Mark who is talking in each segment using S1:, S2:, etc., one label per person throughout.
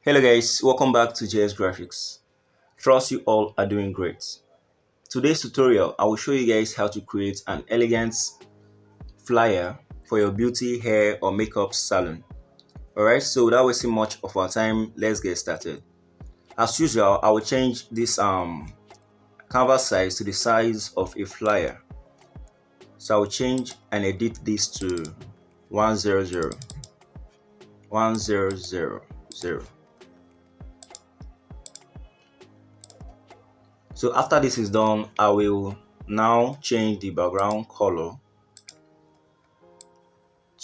S1: Hello guys, welcome back to Jhex Graphics. Trust you all are doing great. Today's tutorial, I will show you guys how to create an elegant flyer for your beauty, hair or makeup salon. Alright, so without wasting much of our time, let's get started. As usual, I will change this canvas size to the size of a flyer. So I will change and edit this to 100, 1000. So after this is done, I will now change the background color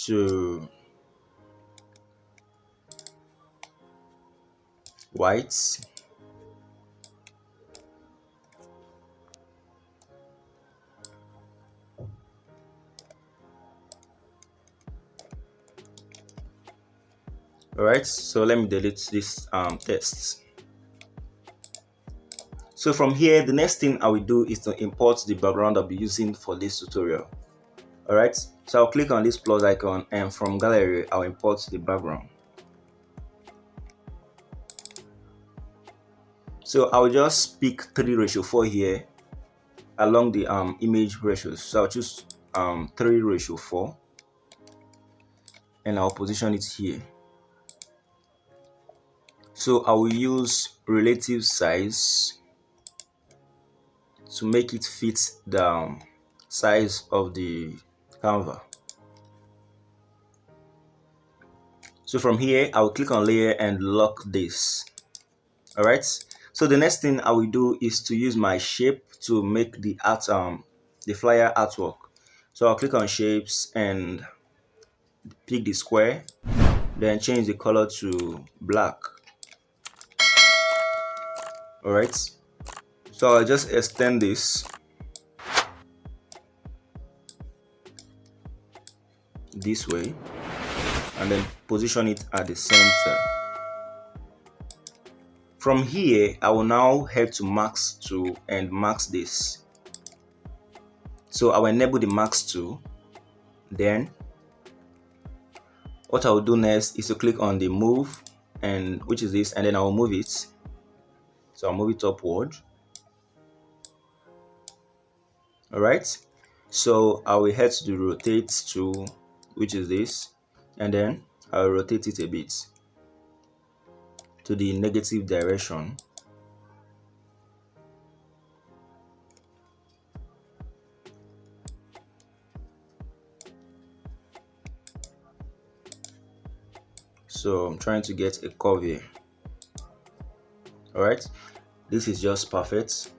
S1: to white. Alright, so let me delete this text. So from here, the next thing I will do is to import the background I'll be using for this tutorial. Alright, so I'll click on this plus icon and from gallery, I'll import the background. So I'll just pick 3:4 here along the image ratios. So I'll choose 3:4 and I'll position it here. So I will use relative size to make it fit the size of the canvas. So from here, I will click on layer and lock this. Alright, so the next thing I will do is to use my shape to make the the flyer artwork. So I'll click on shapes and pick the square, then change the color to black. Alright, so I'll just extend this this way and then position it at the center. From here, I will now head to Max tool and max this. So I will enable the Max tool. Then what I will do next is to click on the move, and which is this, and then I will move it. So I'll move it upward. Alright, so I will head to the rotate tool, which is this, and then I will rotate it a bit to the negative direction. So I'm trying to get a curve here. Alright, this is just perfect.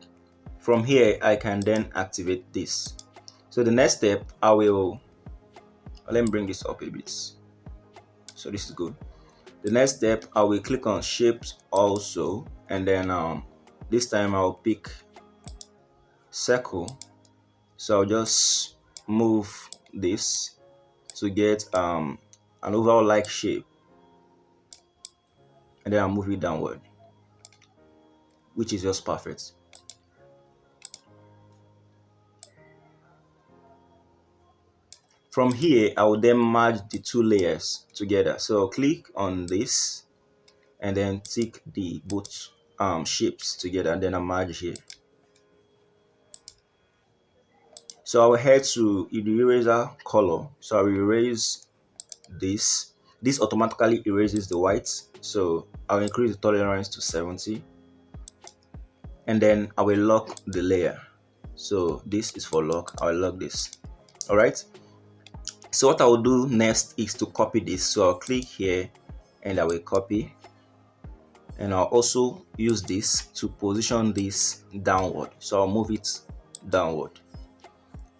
S1: From here, I can then activate this. So the next step, let me bring this up a bit. So this is good. The next step, I will click on shapes also, and then this time I'll pick circle. So I'll just move this to get an overall like shape, and then I'll move it downward, which is just perfect. From here, I will then merge the two layers together. So I'll click on this and then tick the both shapes together, and then I'll merge here. So I will head to the eraser color. So I will erase this. This automatically erases the white. So I'll increase the tolerance to 70. And then I will lock the layer. So this is for lock. I will lock this. Alright. So what I will do next is to copy this. So I'll click here and I will copy. And I'll also use this to position this downward. So I'll move it downward.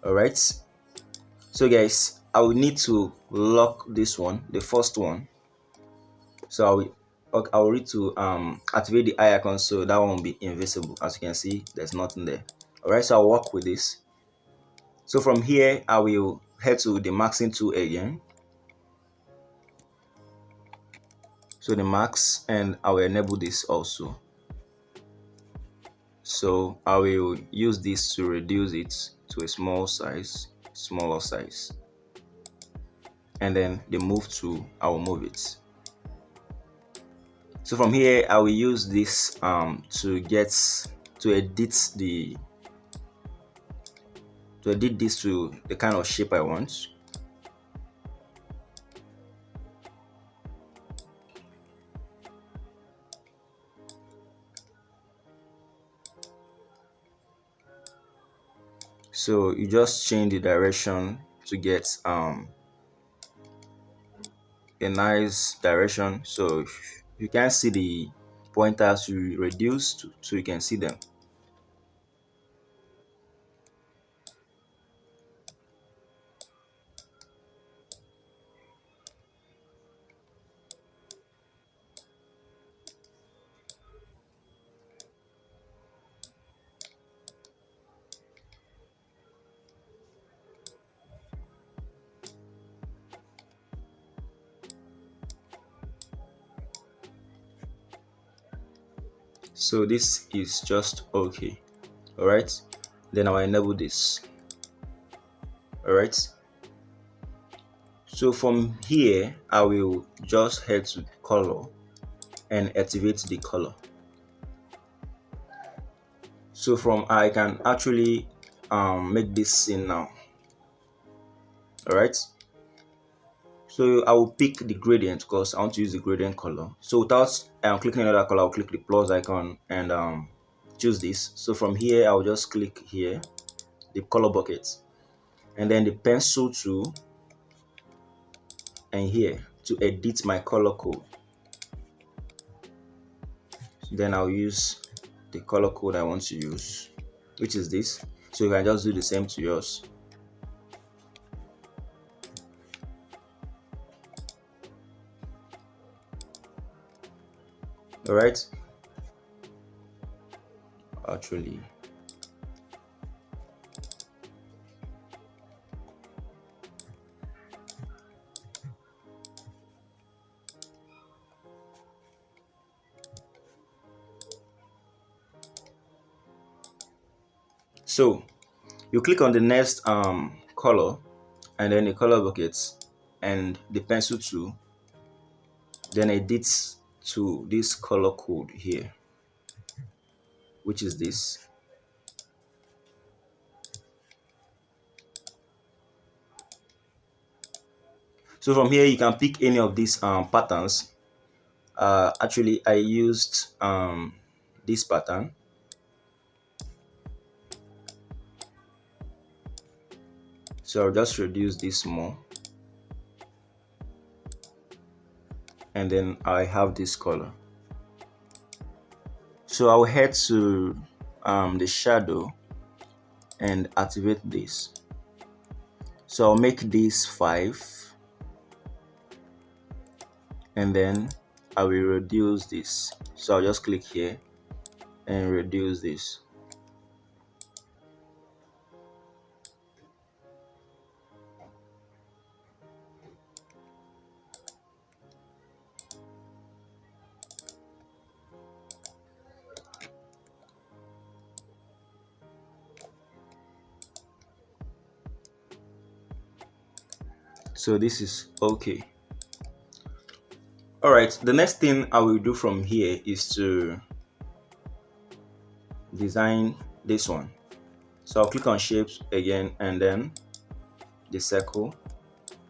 S1: Alright. So guys, I will need to lock this one, the first one. So I will need to activate the eye icon so that one will be invisible. As you can see, there's nothing there. Alright, so I'll work with this. So from here, I will head to the maxing tool again. So the max, and I will enable this also. So I will use this to reduce it to a smaller size. And then the move tool, I will move it. So from here I will use this to edit this to the kind of shape I want. So you just change the direction to get a nice direction. So you can see the pointers, you reduce so you can see them. So this is just okay. All right, then I'll enable this. All right, so from here I will just head to color and activate the color. So from I can actually make this scene now. All right, so I will pick the gradient because I want to use the gradient color. So without clicking another color, I'll click the plus icon and choose this. So from here I'll just click here the color bucket and then the pencil tool and here to edit my color code. Then I'll use the color code I want to use, which is this. So you can just do the same to yours. All right, actually so you click on the next color and then the color buckets and the pencil tool, then edit to this color code here, which is this. So from here you can pick any of these patterns. Actually I used this pattern. So I'll just reduce this more. And then I have this color. So I'll head to the shadow and activate this. So I'll make this 5. And then I will reduce this. So I'll just click here and reduce this. So this is okay. All right, the next thing I will do from here is to design this one. So I'll click on shapes again and then the circle.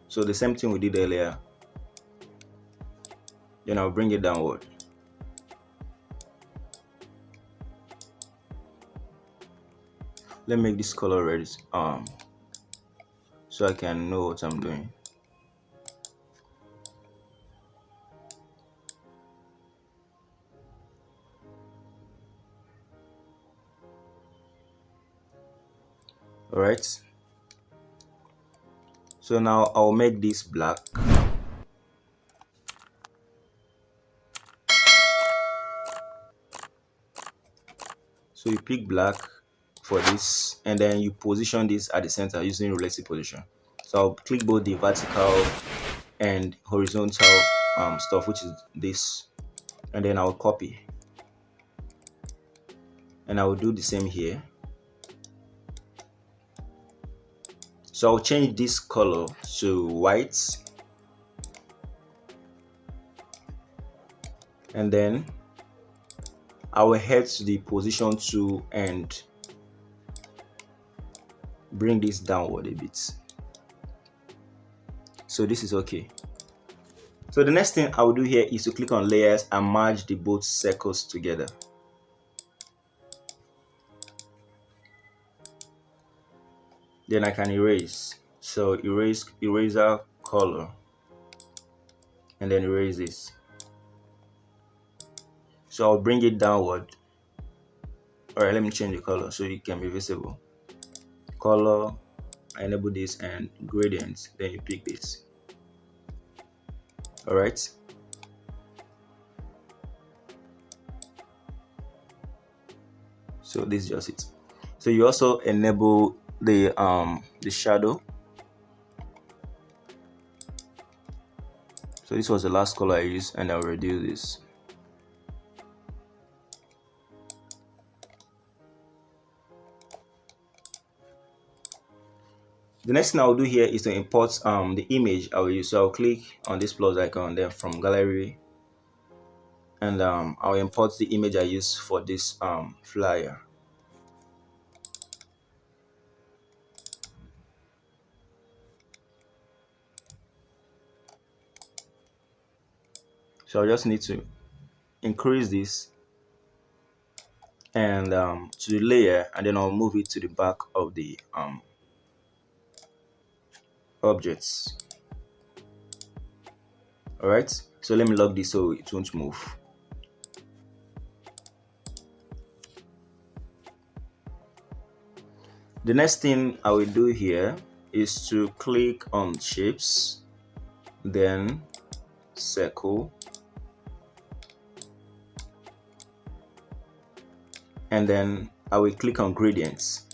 S1: So the same thing we did earlier. Then I'll bring it downward. Let me make this color red so I can know what I'm doing. All right, so now I'll make this black. So you pick black for this and then you position this at the center using relative position. So I'll click both the vertical and horizontal stuff, which is this, and then I'll copy and I will do the same here. So I'll change this color to white and then I will head to the position tool and bring this downward a bit. So this is okay. So the next thing I will do here is to click on layers and merge the both circles together. Then I can erase. So eraser color, and then erase this. So I'll bring it downward. Alright, let me change the color so it can be visible. Color, I enable this, and gradient, then you pick this. Alright. So this is just it. So you also enable the shadow. So this was the last color I used, and I'll reduce this. The next thing I'll do here is to import the image I will use. So I'll click on this plus icon, then from gallery, and I'll import the image I use for this flyer. So I just need to increase this and to the layer, and then I'll move it to the back of the objects. Alright, so let me lock this so it won't move. The next thing I will do here is to click on shapes, then circle, and then I will click on gradients.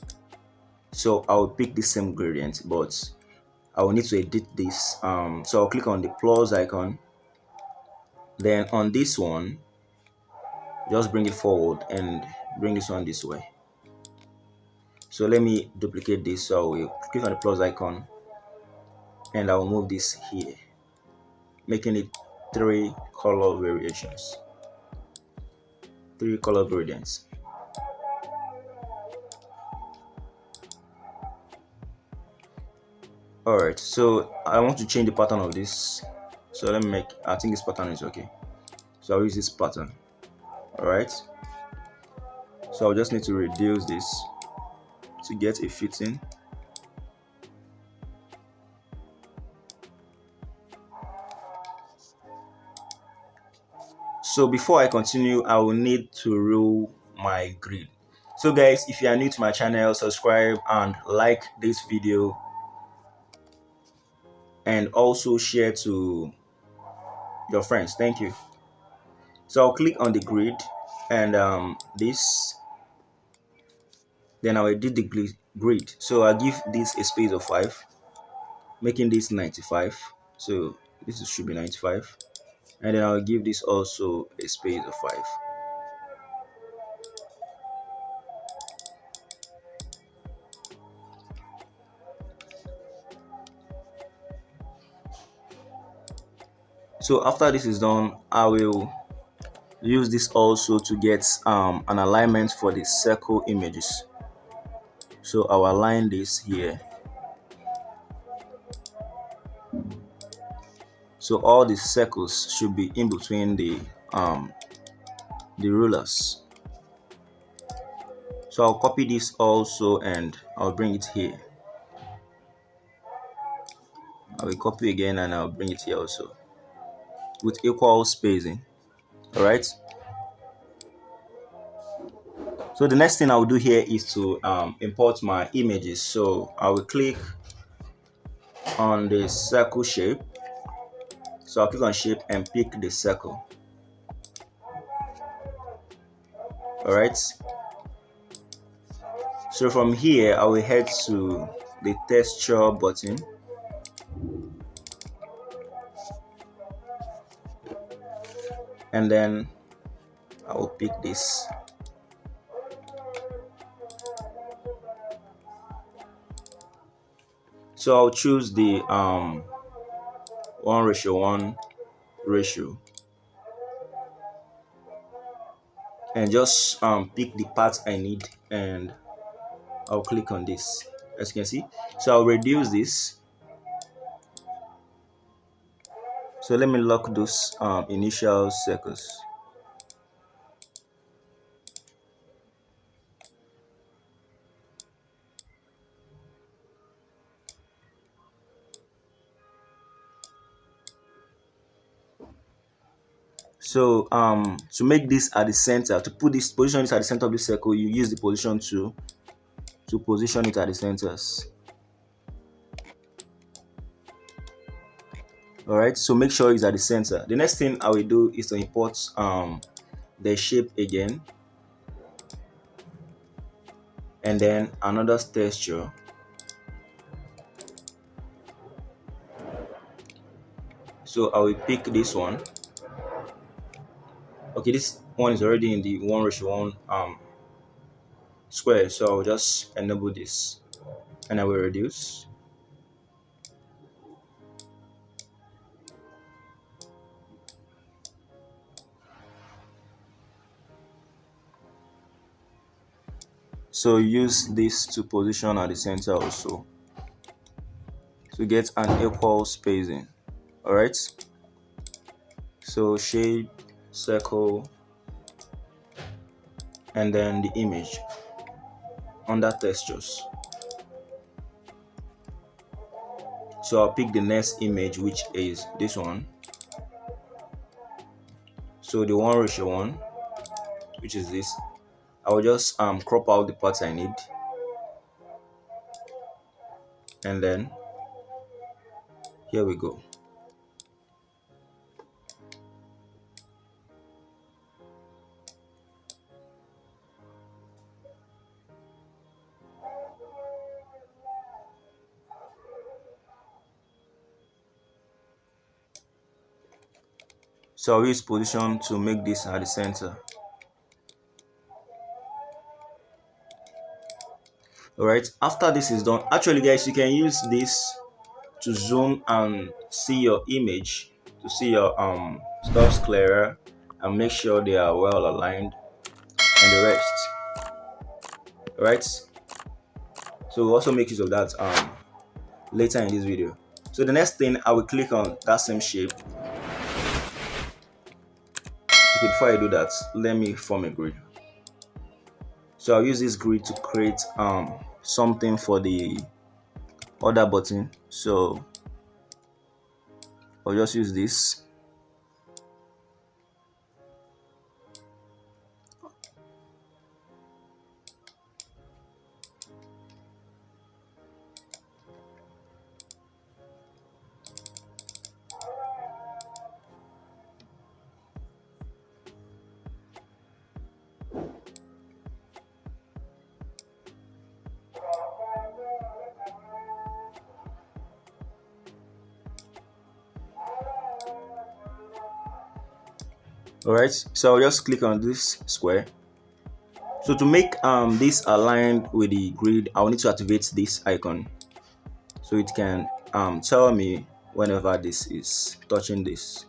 S1: So I will pick the same gradient, but I will need to edit this. So I'll click on the plus icon, then on this one just bring it forward and bring this one this way. So let me duplicate this. So I will click on the plus icon and I will move this here, making it 3 color variations, 3 color gradients. Alright, so I want to change the pattern of this. So let me make, I think this pattern is okay. So I'll use this pattern. Alright, so I'll just need to reduce this to get a fitting. So before I continue, I will need to rule my grid. So guys, if you are new to my channel, subscribe and like this video, and also share to your friends. Thank you. So I'll click on the grid and this, then I will edit the grid. So I'll give this a space of 5, making this 95. So this should be 95, and then I'll give this also a space of 5. So after this is done, I will use this also to get an alignment for the circle images. So I'll align this here. So all the circles should be in between the rulers. So I'll copy this also and I'll bring it here. I will copy again and I'll bring it here also with equal spacing. Alright. So the next thing I will do here is to import my images. So I will click on the circle shape. So I'll click on shape and pick the circle. Alright. So from here, I will head to the texture button. And then I will pick this. So I'll choose the 1:1 ratio. and just pick the part I need, and I'll click on this, as you can see. So I'll reduce this. So let me lock those initial circles. So to make this at the center, to put this position it at the center of the circle, you use the position to position it at the centers. All right, so make sure it's at the center. The next thing I will do is to import the shape again, and then another texture. So I will pick this one. Okay, this one is already in the 1:1 square, so I'll just enable this, and I will reduce. So use this to position at the center also, to get an equal spacing. All right, so shape, circle, and then the image under textures. So I'll pick the next image, which is this one. So the 1:1, which is this. I will just crop out the parts I need, and then here we go. So I'll use position to make this at the center. All right, after this is done, actually guys, you can use this to zoom and see your image, to see your stuffs clearer, and make sure they are well aligned, and the rest. All right, so we'll also make use of that later in this video. So the next thing, I will click on that same shape. Okay, before I do that, let me form a grid. So I'll use this grid to create something for the other button. So I'll just use this. All right, so I'll just click on this square. So to make this aligned with the grid, I'll need to activate this icon, so it can tell me whenever this is touching this,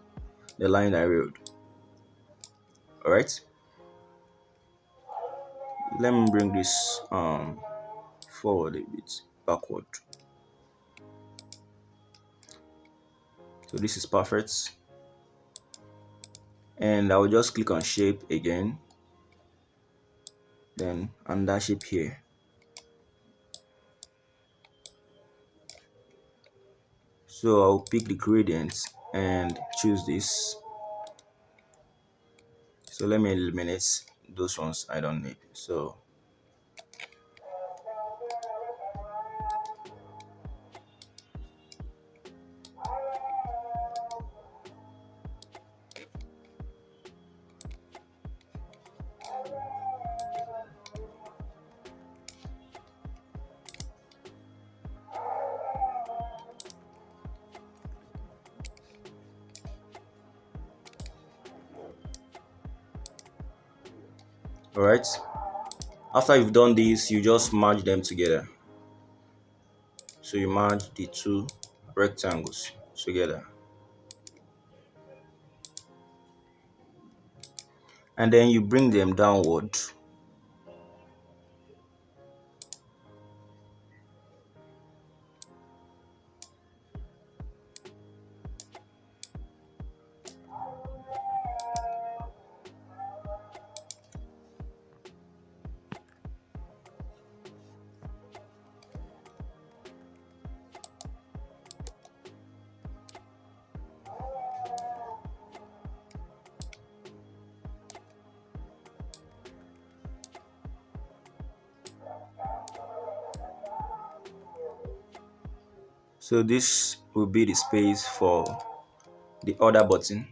S1: the line I wrote. All right, let me bring this forward a bit, backward. So this is perfect, and I will just click on shape again, then under shape here. So I'll pick the gradient and choose this. So let me eliminate those ones I don't need. So all right, after you've done this, you just merge them together. So you merge the two rectangles together. and then you bring them downward. So this will be the space for the other button.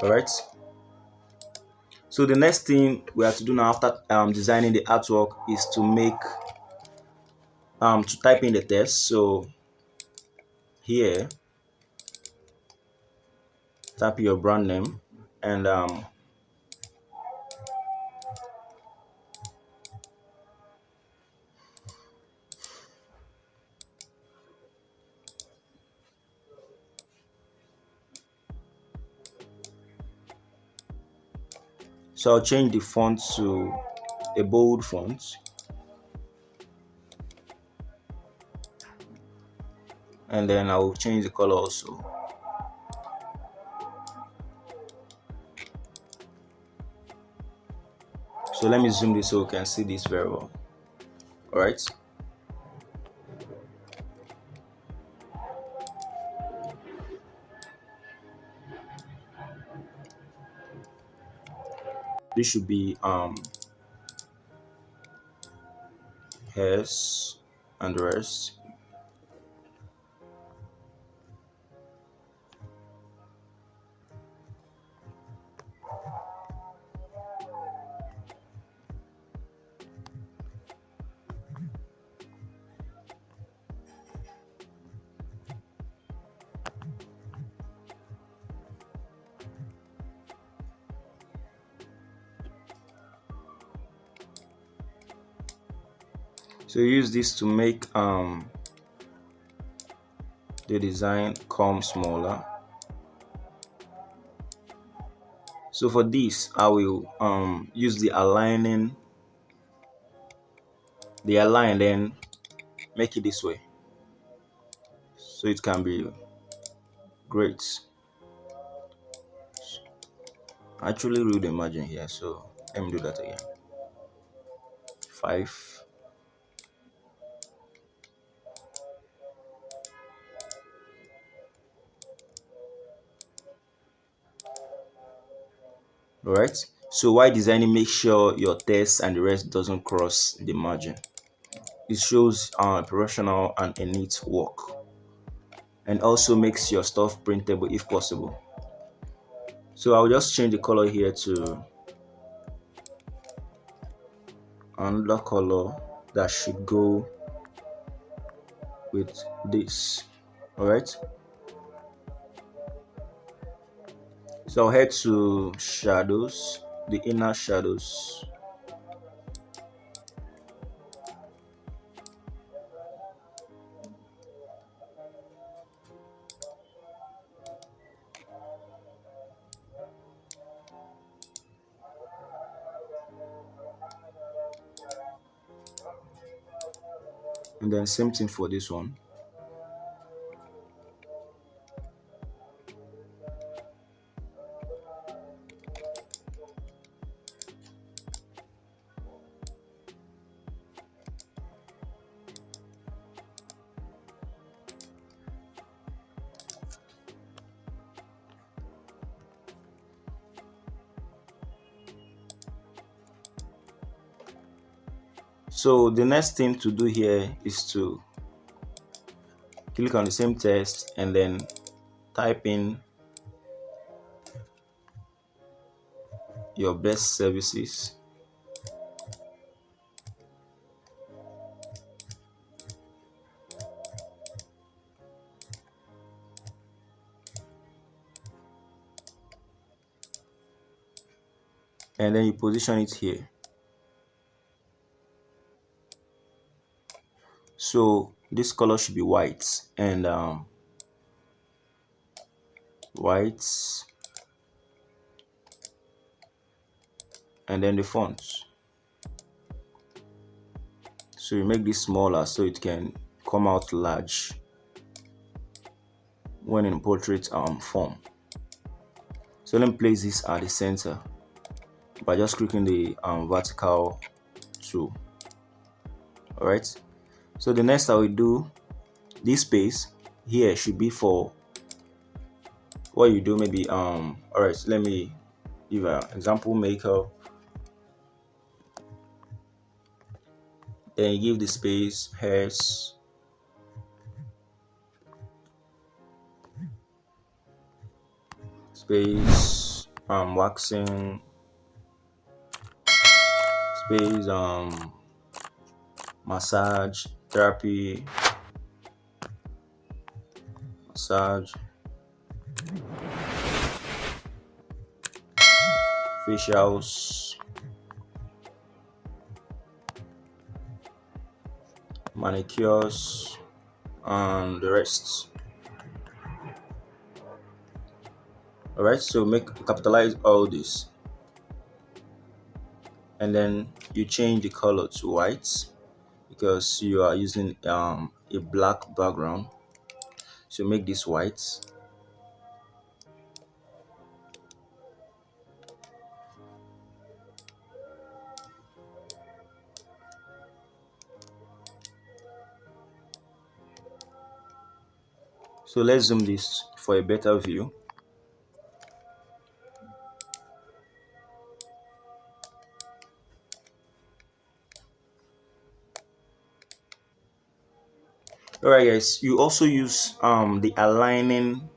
S1: All right. So the next thing we have to do now after designing the artwork is to make to type in the text. So here, type your brand name, and so I'll change the font to a bold font, and then I will change the color also. So let me zoom this so we can see this very well. All right. This should be hairs and the rest. So use this to make the design come smaller. So for this, I will use the align, then make it this way, so it can be great. I actually read the margin here, so let me do that again. 5. All right. So while designing, make sure your text and the rest doesn't cross the margin. It shows professional and a neat work, and also makes your stuff printable if possible. So I'll just change the color here to another color that should go with this. All right. So I'll head to shadows, the inner shadows. And then same thing for this one. So the next thing to do here is to click on the same text and then type in your best services. And then you position it here. So this color should be white, and whites, and then the font. So you make this smaller so it can come out large when in portrait form. So let me place this at the center by just clicking the vertical tool. Alright, so the next I will do, this space here should be for what you do. Maybe alright, let me give an example maker. Then you give the space hairs, space waxing, space massage therapy, massage, facials, manicures, and the rest. Alright, so capitalize all this, and then you change the color to white because you are using a black background. So make this white. So let's zoom this for a better view. Alright guys, you also use the aligning,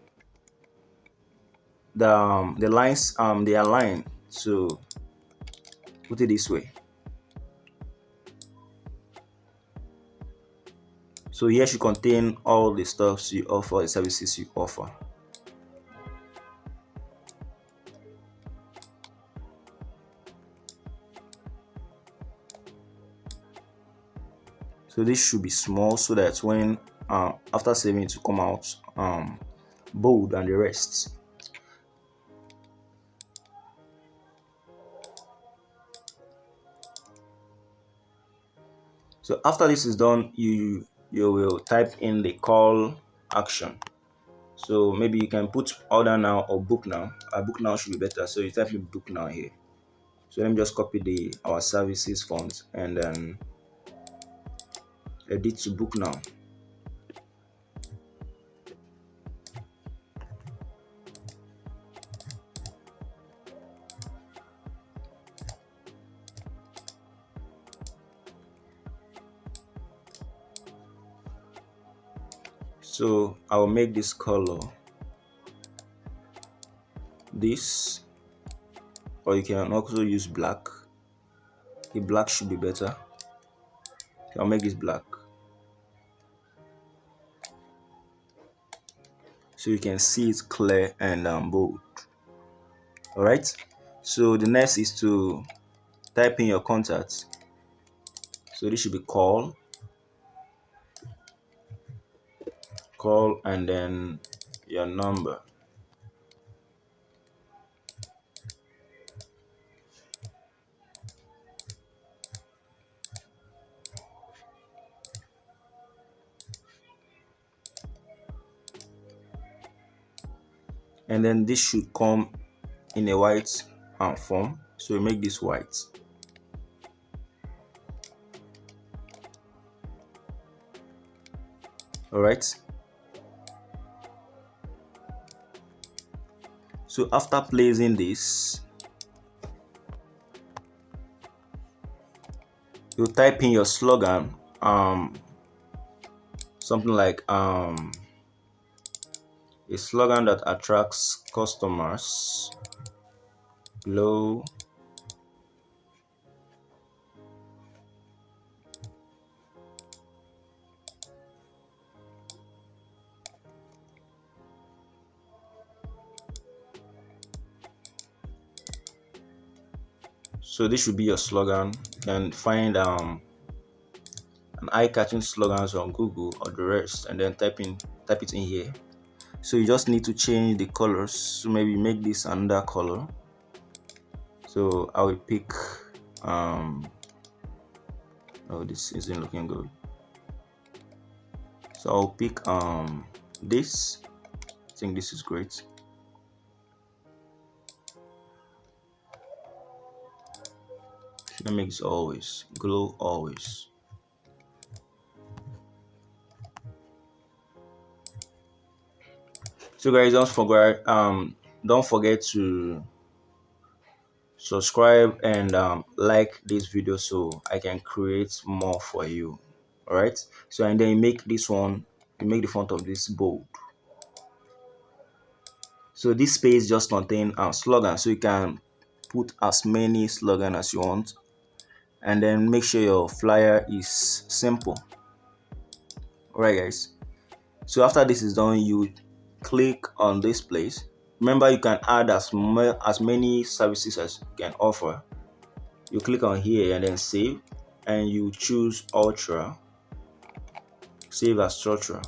S1: the lines, they align, to put it this way. So here should contain all the stuffs you offer, the services you offer. So this should be small so that when after saving it to come out bold and the rest. So after this is done, you will type in the call action. So maybe you can put order now or book now. Book now should be better. So you type in book now here. So let me just copy our services font and then edit to book now. So I will make this color this, or you can also use black. The black should be better. I'll make this black so you can see it clear and bold. Alright, so the next is to type in your contacts. So this should be call, and then your number. And then this should come in a white form. So we make this white. Alright. So after placing this, you type in your slogan, something like a slogan that attracts customers. Glow. So this should be your slogan. You can find an eye-catching slogans on Google or the rest, and then type it in here. So you just need to change the colors. So maybe make this another color. So I will pick oh, this isn't looking good. So I'll pick this. I think this is great. Should make this always glow always. So guys, don't forget to subscribe and like this video so I can create more for you. All right. So and then you make this one, you make the font of this bold. So this space just contain slogan, so you can put as many slogan as you want, and then make sure your flyer is simple. All right, guys. So after this is done, you click on this place. Remember, you can add as many services as you can offer. You click on here and then save, and you choose Ultra. Save as Ultra.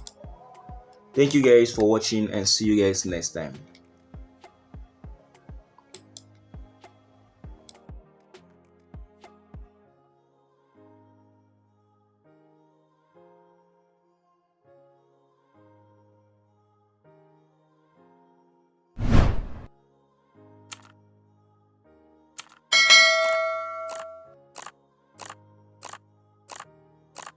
S1: Thank you guys for watching, and see you guys next time.